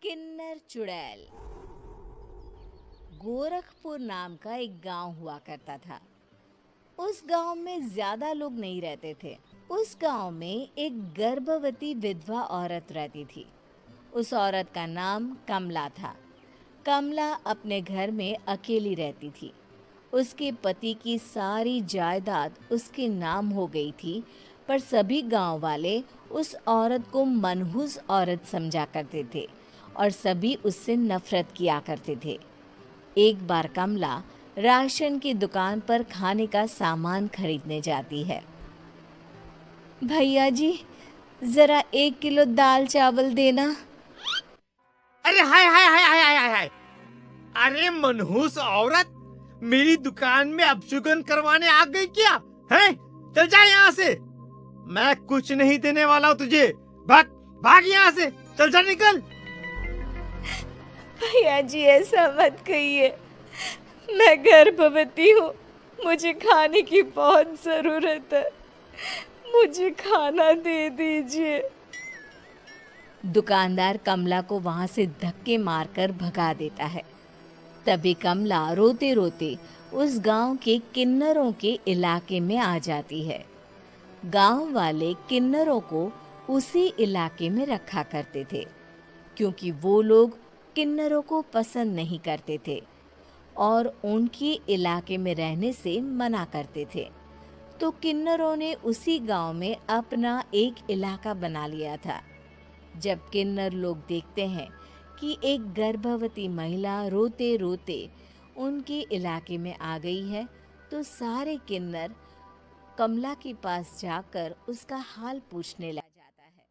किन्नर चुड़ैल। गोरखपुर नाम का एक गांव हुआ करता था। उस गांव में ज्यादा लोग नहीं रहते थे। उस गांव में एक गर्भवती विधवा औरत रहती थी। उस औरत का नाम कमला था। कमला अपने घर में अकेली रहती थी। उसके पति की सारी जायदाद उसके नाम हो गई थी, पर सभी गांव वाले उस औरत को मनहूस औरत समझा करते थे और सभी उससे नफरत किया करते थे। एक बार कमला राशन की दुकान पर खाने का सामान खरीदने जाती है। भैया जी, जरा 1 किलो दाल चावल देना। अरे हाय हाय हाय हाय हाय हाय। अरे मनहूस औरत, मेरी दुकान में अपशगुन करवाने आ गई क्या? हैं? चल जा यहाँ से। मैं कुछ नहीं देने वाला हूँ तुझे। भाग भाग यहाँ से। चल जा, निकल। भैया जी, ऐसा मत कहिए। मैं गर्भवती हूँ। मुझे खाने की बहुत जरूरत है। मुझे खाना दे दीजिए। दुकानदार कमला को वहां से धक्के मारकर भगा देता है। तभी कमला रोते रोते उस गांव के किन्नरों के इलाके में आ जाती है। गांव वाले किन्नरों को उसी इलाके में रखा करते थे, क्योंकि वो लोग किन्नरों को पसंद नहीं करते थे और उनके इलाके में रहने से मना करते थे। तो किन्नरों ने उसी गांव में अपना एक इलाका बना लिया था। जब किन्नर लोग देखते हैं कि एक गर्भवती महिला रोते रोते उनके इलाके में आ गई है, तो सारे किन्नर कमला के पास जाकर उसका हाल पूछने लग जाता है।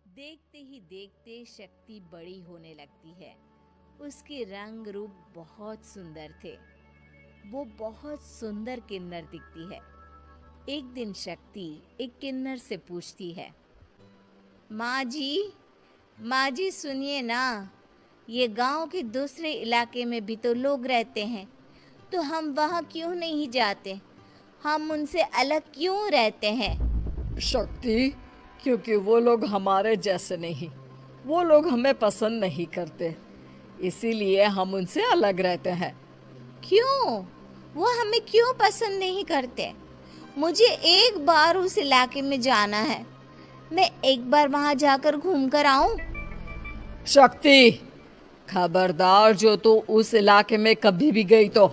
देखते ही देखते शक्ति बड़ी होने लगती है। उसके रंग रूप बहुत सुंदर थे। वो बहुत सुंदर किन्नर दिखती है। एक दिन शक्ति एक किन्नर से पूछती है, माँ जी सुनिए ना, ये गांव के दूसरे इलाके में भी तो लोग रहते हैं, तो हम वहाँ क्यों नहीं जाते? हम उनसे अलग क्यों रहते हैं? शक्ति, क्योंकि वो लोग हमारे जैसे नहीं, वो लोग हमें पसंद नहीं करते, इसीलिए हम उनसे अलग रहते हैं। क्यों? वो हमें क्यों पसंद नहीं करते? मुझे एक बार उस इलाके में जाना है। मैं एक बार वहां जाकर घूम कर आऊं। शक्ति, खबरदार, जो तू उस इलाके में कभी भी गई तो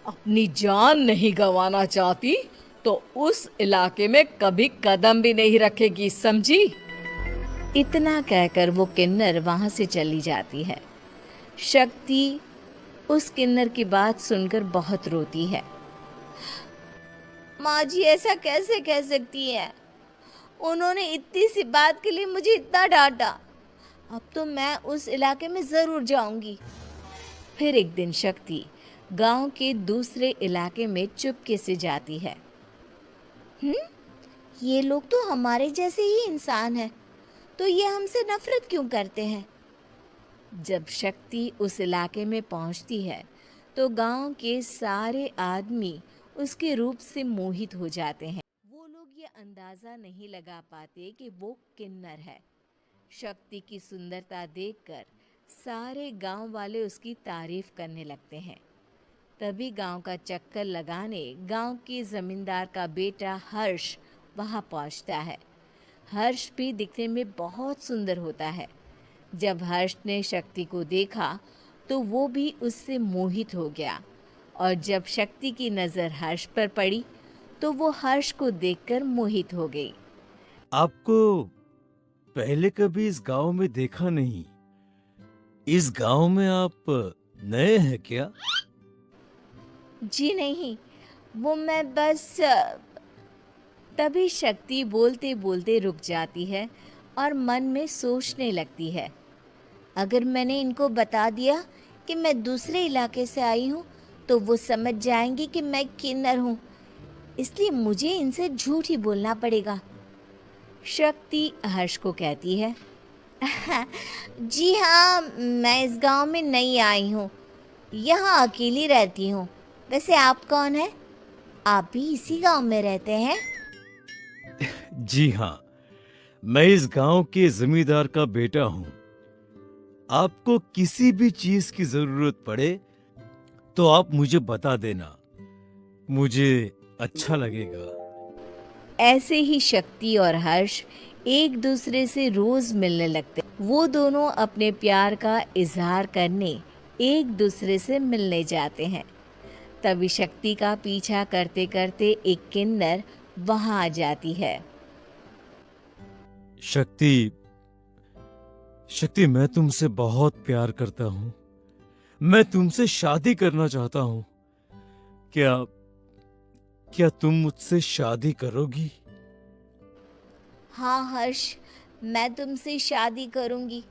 अपनी जान नहीं गंवाना चाहती तो उस इलाके में कभी कदम भी नहीं रखेगी, समझी? इतना कहकर वो किन्नर वहां से चली जाती है। शक्ति उस किन्नर की बात सुनकर बहुत रोती है। माँ जी, ऐसा कैसे कह सकती है? उन्होंने इतनी सी बात के लिए मुझे इतना डांटा। अब तो मैं उस इलाके में जरूर जाऊंगी। फिर एक दिन शक्ति गांव के दूसरे इलाके में चुपके से जाती है। ये लोग तो हमारे जैसे ही इंसान हैं, तो ये हमसे नफरत क्यों करते हैं? जब शक्ति उस इलाके में पहुंचती है, तो गांव के सारे आदमी उसके रूप से मोहित हो जाते हैं। वो लोग ये अंदाजा नहीं लगा पाते कि वो किन्नर है। शक्ति की सुंदरता देखकर सारे गांव वाले उसकी तारीफ करने लगते हैं। तभी गांव का चक्कर लगाने गांव के जमींदार का बेटा हर्ष वहां पहुंचता है। हर्ष भी दिखने में बहुत सुंदर होता है। जब हर्ष ने शक्ति को देखा तो वो भी उससे मोहित हो गया, और जब शक्ति की नज़र हर्ष पर पड़ी तो वो हर्ष को देखकर मोहित हो गई। आपको पहले कभी इस गांव में देखा नहीं। इस गांव में आप नए हैं क्या? जी नहीं, वो मैं बस तभी शक्ति बोलते बोलते रुक जाती है और मन में सोचने लगती है, अगर मैंने इनको बता दिया कि मैं दूसरे इलाके से आई हूँ तो वो समझ जाएंगे कि मैं किन्नर हूँ, इसलिए मुझे इनसे झूठ ही बोलना पड़ेगा। शक्ति हर्ष को कहती है, जी हाँ, मैं इस गांव में नई आई हूँ, यहाँ अकेली रहती हूँ। वैसे आप कौन है? आप भी इसी गांव में रहते हैं? जी हाँ, मैं इस गांव के जमींदार का बेटा हूँ। आपको किसी भी चीज की जरूरत पड़े तो आप मुझे बता देना, मुझे अच्छा लगेगा। ऐसे ही शक्ति और हर्ष एक दूसरे से रोज मिलने लगते। वो दोनों अपने प्यार का इजहार करने एक दूसरे से मिलने जाते हैं। तभी शक्ति का पीछा करते करते एक किन्नर वहां आ जाती है। शक्ति, शक्ति, मैं तुमसे बहुत प्यार करता हूँ। मैं तुमसे शादी करना चाहता हूँ। क्या क्या तुम मुझसे शादी करोगी? हाँ हर्ष, मैं तुमसे शादी करूंगी,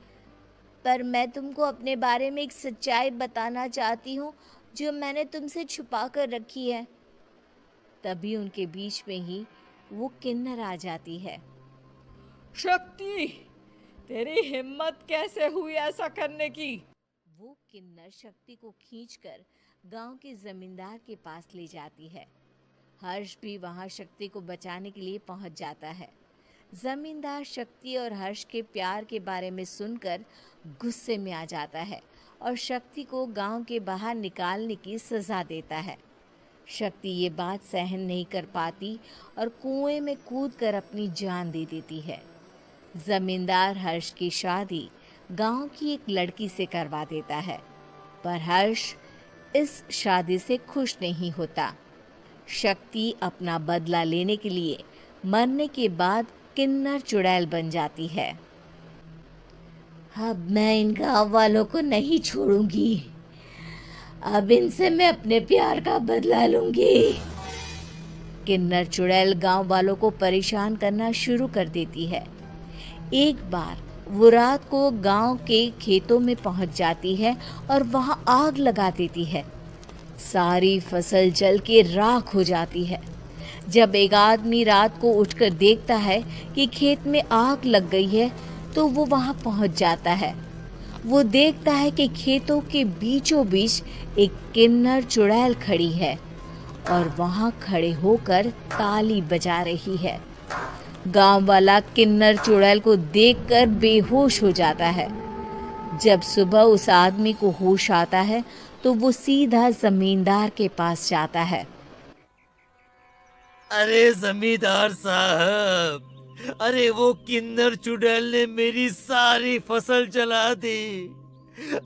पर मैं तुमको अपने बारे में एक सच्चाई बताना चाहती हूँ जो मैंने तुमसे छुपा कर रखी है। तभी उनके बीच में ही वो किन्नर आ जाती है। शक्ति, तेरी हिम्मत कैसे हुई ऐसा करने की? वो किन्नर शक्ति को खींचकर गांव के जमींदार के पास ले जाती है। हर्ष भी वहां शक्ति को बचाने के लिए पहुंच जाता है। जमींदार शक्ति और हर्ष के प्यार के बारे में सुनकर गुस्से में आ जाता है और शक्ति को गांव के बाहर निकालने की सजा देता है। शक्ति ये बात सहन नहीं कर पाती और कुएं में कूदकर अपनी जान दे देती है। जमींदार हर्ष की शादी गांव की एक लड़की से करवा देता है, पर हर्ष इस शादी से खुश नहीं होता। शक्ति अपना बदला लेने के लिए मरने के बाद किन्नर चुड़ैल बन जाती है। अब मैं इन गांव वालों को नहीं छोड़ूंगी। अब इनसे मैं अपने प्यार का बदला लूंगी। किन्नर चुड़ैल गांव वालों को परेशान करना शुरू कर देती है। एक बार वो रात को गांव के खेतों में पहुंच जाती है और वहां आग लगा देती है। सारी फसल जल के राख हो जाती है। जब एक आदमी रात को उठकर देखता है कि खेत में आग लग गई है तो वो वहां पहुंच जाता है। वो देखता है कि खेतों के बीचों बीच एक किन्नर चुड़ैल खड़ी है और वहां खड़े होकर ताली बजा रही है। गांव वाला किन्नर चुड़ैल को देखकर बेहोश हो जाता है। जब सुबह उस आदमी को होश आता है तो वो सीधा जमींदार के पास जाता है। अरे जमींदार साहब, अरे वो किन्नर चुड़ैल ने मेरी सारी फसल जला दी।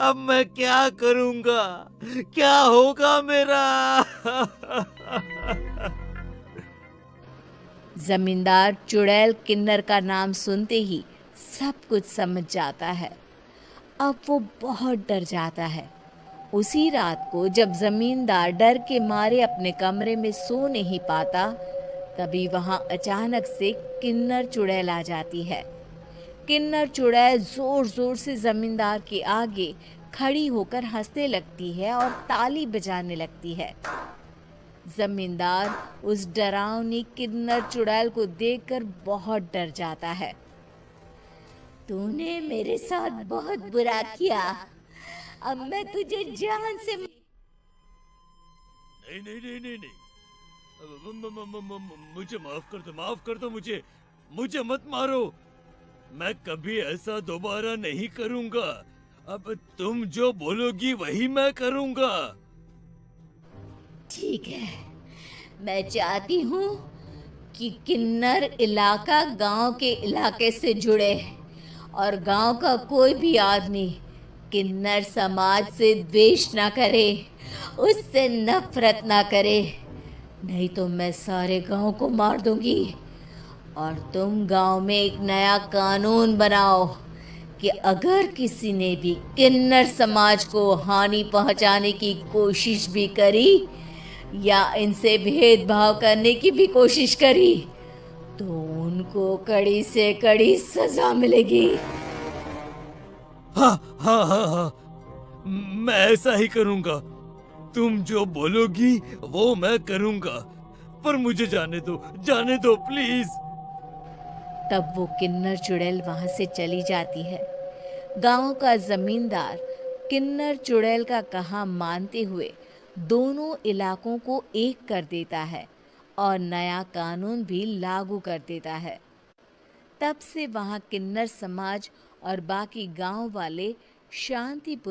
अब मैं क्या करूंगा? क्या होगा मेरा? जमींदार चुड़ैल किन्नर का नाम सुनते ही सब कुछ समझ जाता है। अब वो बहुत डर जाता है। उसी रात को जब जमींदार डर के मारे अपने कमरे में सो नहीं पाता, तभी वहां अचानक से किन्नर चुड़ैल आ जाती है। किन्नर चुड़ैल जोर जोर से जमींदार के आगे खड़ी होकर हंसने लगती है और ताली बजाने लगती है। जमींदार उस डरावनी किन्नर चुड़ैल को देखकर बहुत डर जाता है। तूने मेरे साथ बहुत बुरा किया, अब मैं तुझे जान से नहीं नहीं नहीं नहीं नहीं, मुझे माफ कर दो, मुझे मत मारो। मैं कभी ऐसा दोबारा नहीं करूंगा। अब तुम जो बोलोगी वही मैं करूंगा। ठीक है, मैं चाहती हूँ कि किन्नर इलाका गांव के इलाके से जुड़े और गांव का कोई भी आदमी किन्नर समाज से द्वेष ना करे, उससे नफरत ना करे, नहीं तो मैं सारे गांव को मार दूंगी। और तुम गांव में एक नया कानून बनाओ कि अगर किसी ने भी किन्नर समाज को हानि पहुंचाने की कोशिश भी करी या इनसे भेदभाव करने की भी कोशिश करी तो उनको कड़ी से कड़ी सजा मिलेगी। हाँ हाँ हाँ हाँ, मैं ऐसा ही करूंगा। तुम जो बोलोगी वो मैं करूंगा, पर मुझे जाने दो प्लीज। तब वो किन्नर चुड़ैल वहां से चली जाती है। गांव का जमींदार किन्नर चुड़ैल का कहा मानते हुए दोनों इलाकों को एक कर देता है और नया कानून भी लागू कर देता है। तब से वहां किन्नर समाज और बाकी गांव वाले शांतिपुर